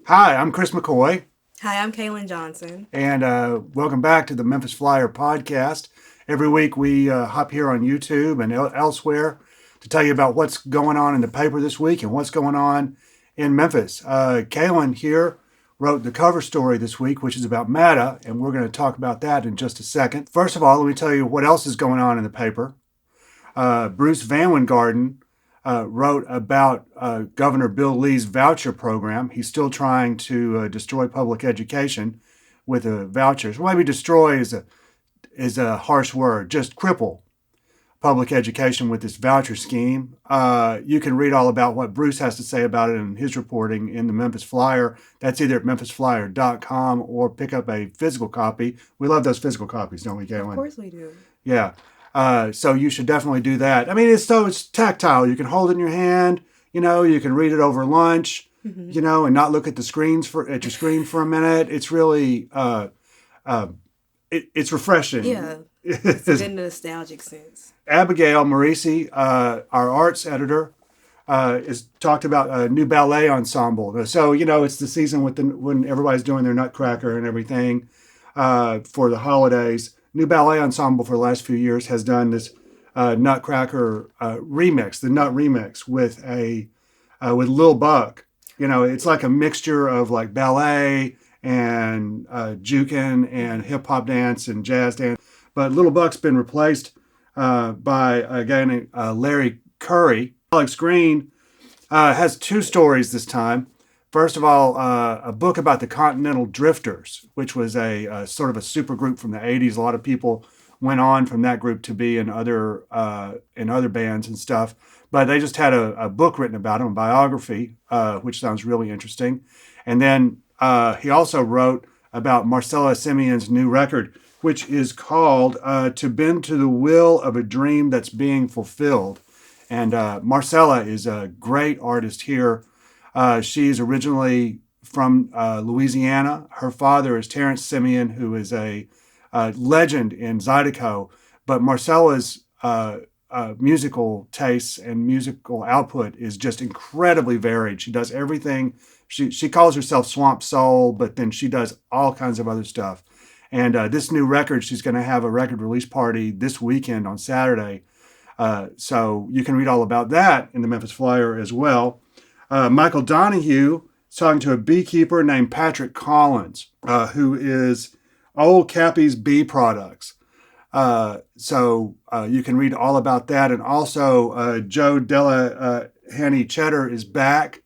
Hi, I'm Chris McCoy, Hi, I'm Kaiylnn Johnson. and welcome back to the Memphis Flyer podcast. Every week we hop here on YouTube and elsewhere to tell you about what's going on in the paper this week and what's going on in Memphis. Kaiylnn here wrote the cover story this week, which is about MATA, and we're going to talk about that in just a second. First of all, let me tell you what else is going on in the paper. Bruce Van Wingarden wrote about Governor Bill Lee's voucher program. He's still trying to destroy public education with vouchers. Well, maybe destroy is a harsh word. Just cripple public education with this voucher scheme. You can read all about what Bruce has to say about it in his reporting in the Memphis Flyer. That's either at memphisflyer.com or pick up a physical copy. We love those physical copies, don't we, Of Kaiylnn? course we do. Yeah. So you should definitely do that. I mean, it's tactile. You can hold it in your hand. You can read it over lunch. And not look at at your screen for a minute. It's really it's refreshing. Yeah, it's in the nostalgic sense. Abigail Marisi, our arts editor, is talked about a new ballet ensemble. So it's the season when everybody's doing their Nutcracker and everything for the holidays. New ballet ensemble for the last few years has done this Nutcracker remix, the Nut remix with Lil Buck. It's like a mixture of like ballet and jukin and hip hop dance and jazz dance. But Lil Buck's been replaced by a guy named Larry Curry. Alex Green has two stories this time. First of all, a book about the Continental Drifters, which was a sort of a super group from the '80s. A lot of people went on from that group to be in other bands and stuff. But they just had a book written about them, a biography, which sounds really interesting. And then he also wrote about Marcella Simien's new record, which is called "To Bend to the Will of a Dream That's Being Fulfilled." And Marcella is a great artist here. She's originally from Louisiana. Her father is Terrence Simien, who is a legend in Zydeco. But Marcella's musical tastes and musical output is just incredibly varied. She does everything. She calls herself Swamp Soul, but then she does all kinds of other stuff. And this new record, she's going to have a record release party this weekend on Saturday. So you can read all about that in the Memphis Flyer as well. Michael Donahue is talking to a beekeeper named Patrick Collins, who is Old Cappy's Bee Products. So you can read all about that. And also, Joe Della Henny Cheddar is back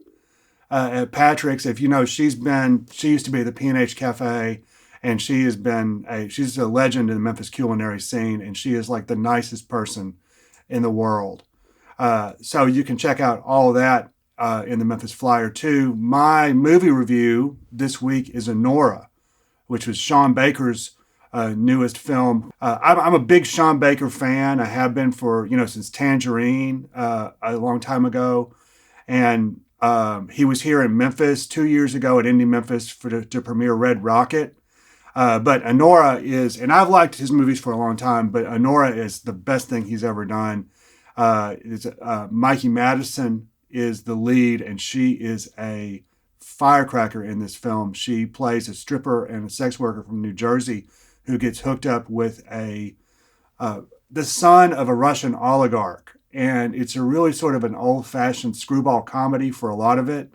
at Patrick's. If you know, she used to be at the P&H Cafe, and she's a legend in the Memphis culinary scene, and she is like the nicest person in the world. So you can check out all of that in the Memphis Flyer too. My movie review this week is Anora, which was Sean Baker's newest film. I'm a big Sean Baker fan. I have been since Tangerine a long time ago, and he was here in Memphis 2 years ago at Indie Memphis to premiere Red Rocket. But Anora and I've liked his movies for a long time, but Anora is the best thing he's ever done. Mikey Madison is the lead, and she is a firecracker in this film. She plays a stripper and a sex worker from New Jersey who gets hooked up with the son of a Russian oligarch. And it's a really sort of an old-fashioned screwball comedy for a lot of it.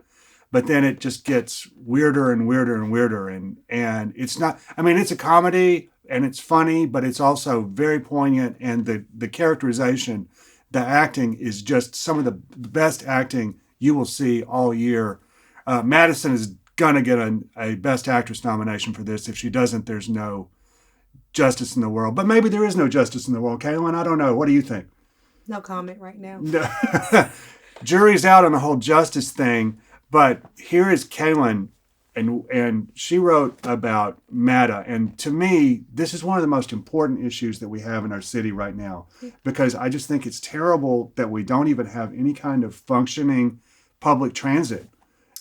But then it just gets weirder and weirder and weirder. And it's not, I mean, it's a comedy and it's funny, but it's also very poignant. And the characterization, the acting is just some of the best acting you will see all year. Madison is going to get a Best Actress nomination for this. If she doesn't, there's no justice in the world. But maybe there is no justice in the world, Kaiylnn. I don't know. What do you think? No comment right now. Jury's out on the whole justice thing. But here is Kaiylnn, and she wrote about MATA. And to me, this is one of the most important issues that we have in our city right now, because I just think it's terrible that we don't even have any kind of functioning public transit,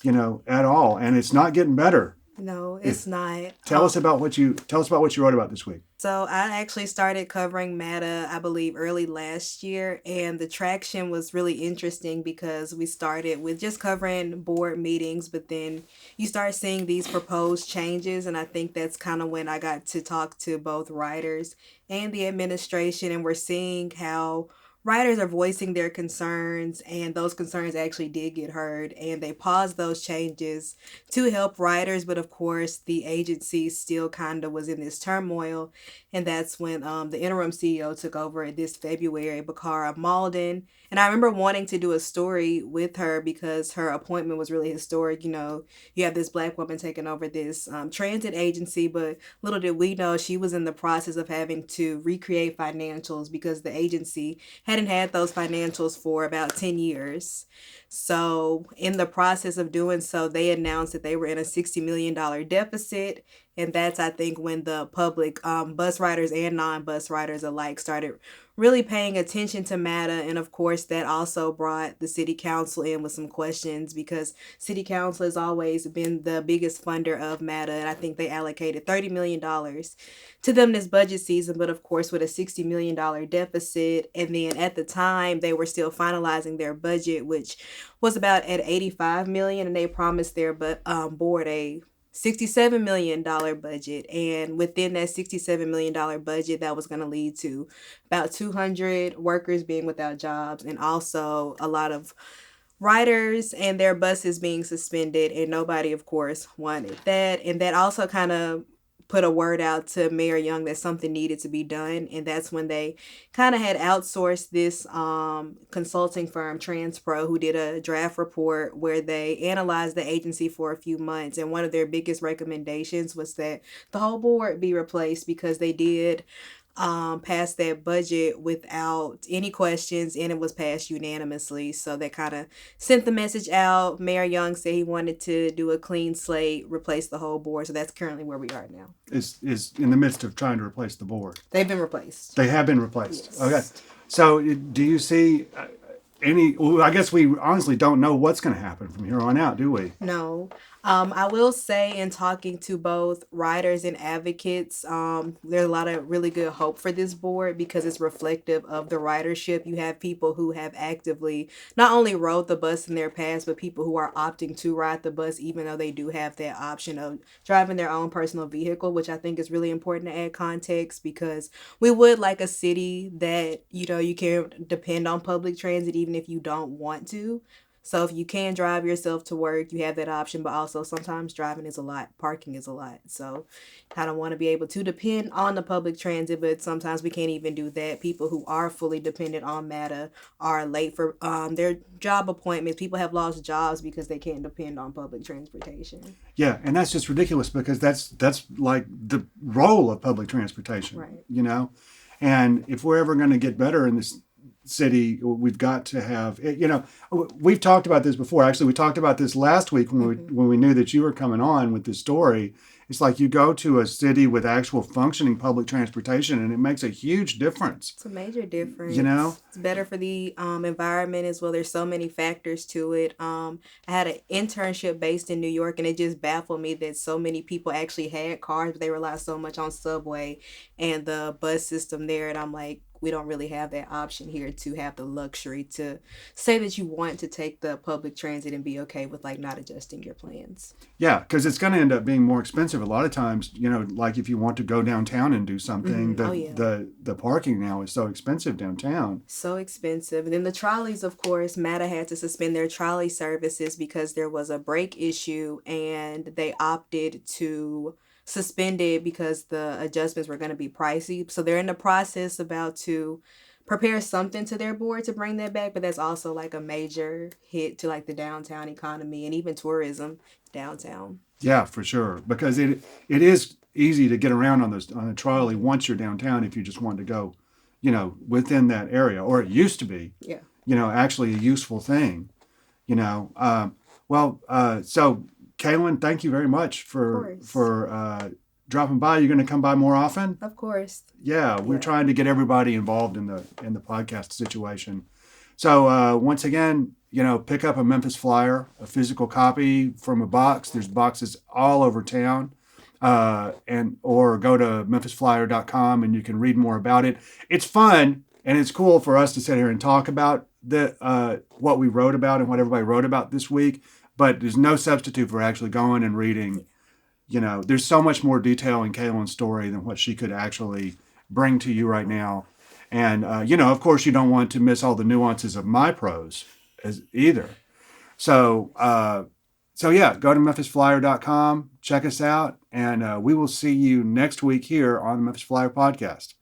at all. And it's not getting better. No, it's not. Tell us about what you wrote about this week. So I actually started covering MATA, I believe, early last year, and the traction was really interesting because we started with just covering board meetings, but then you start seeing these proposed changes, and I think that's kind of when I got to talk to both writers and the administration, and we're seeing how writers are voicing their concerns, and those concerns actually did get heard, and they paused those changes to help writers, but of course the agency still kind of was in this turmoil, and that's when the interim CEO took over this February, Bakara Malden. And I remember wanting to do a story with her because her appointment was really historic. You know, you have this black woman taking over this transit agency, but little did we know she was in the process of having to recreate financials because the agency hadn't had those financials for about 10 years. So, in the process of doing so, they announced that they were in a $60 million deficit. And that's, I think, when the public, bus riders and non bus riders alike, started really paying attention to MATA. And of course, that also brought the city council in with some questions because city council has always been the biggest funder of MATA. And I think they allocated $30 million to them this budget season. But of course, with a $60 million deficit. And then at the time, they were still finalizing their budget, which was about at 85 million, and they promised their board a $67 million budget. And within that $67 million budget, that was going to lead to about 200 workers being without jobs, and also a lot of riders and their buses being suspended. And nobody, of course, wanted that. And that also kind of put a word out to Mayor Young that something needed to be done. And that's when they kind of had outsourced this consulting firm, TransPro, who did a draft report where they analyzed the agency for a few months. And one of their biggest recommendations was that the whole board be replaced because they did passed that budget without any questions, and it was passed unanimously. So that kind of sent the message out. Mayor Young said he wanted to do a clean slate, replace the whole board. So that's currently where we are now. Is in the midst of trying to replace the board. They've been replaced. They have been replaced. Yes. Okay. So do you see any? Well, I guess we honestly don't know what's going to happen from here on out, do we? No. I will say, in talking to both writers and advocates, there's a lot of really good hope for this board because it's reflective of the ridership. You have people who have actively not only rode the bus in their past, but people who are opting to ride the bus, even though they do have that option of driving their own personal vehicle, which I think is really important to add context because we would like a city that, you know, you can depend on public transit even if you don't want to. So if you can drive yourself to work, you have that option, but also sometimes driving is a lot, parking is a lot. So kind of want to be able to depend on the public transit, but sometimes we can't even do that. People who are fully dependent on MATA are late for their job appointments. People have lost jobs because they can't depend on public transportation. Yeah, and that's just ridiculous because that's like the role of public transportation, Right. You know? And if we're ever going to get better in this city, we've got to have, you know, we've talked about this before. Actually, we talked about this last week when we knew that you were coming on with this story. It's like you go to a city with actual functioning public transportation and it makes a huge difference. It's a major difference. You know? It's better for the environment as well. There's so many factors to it. I had an internship based in New York, and it just baffled me that so many people actually had cars, but they rely so much on subway and the bus system there. And I'm like, we don't really have that option here to have the luxury to say that you want to take the public transit and be okay with like not adjusting your plans. Yeah, because it's going to end up being more expensive a lot of times. You know, like if you want to go downtown and do something, the parking now is so expensive downtown. So expensive. And then the trolleys, of course, MATA had to suspend their trolley services because there was a brake issue, and they opted to suspended because the adjustments were going to be pricey. So they're in the process about to prepare something to their board to bring that back, but that's also like a major hit to like the downtown economy and even tourism downtown. Yeah, for sure, because it is easy to get around on a trolley once you're downtown if you just want to go, you know, within that area, or it used to be. Yeah. You know, actually a useful thing. You know, so Kaiylnn, thank you very much for dropping by. You're going to come by more often? Of course. Yeah, we're trying to get everybody involved in the podcast situation. So once again, you know, pick up a Memphis flyer, a physical copy from a box. There's boxes all over town. and or go to memphisflyer.com and you can read more about it. It's fun and it's cool for us to sit here and talk about what we wrote about and what everybody wrote about this week. But there's no substitute for actually going and reading. There's so much more detail in Kaylnn's story than what she could actually bring to you right now. And of course, you don't want to miss all the nuances of my prose either. So yeah, go to memphisflyer.com, check us out, and we will see you next week here on the Memphis Flyer podcast.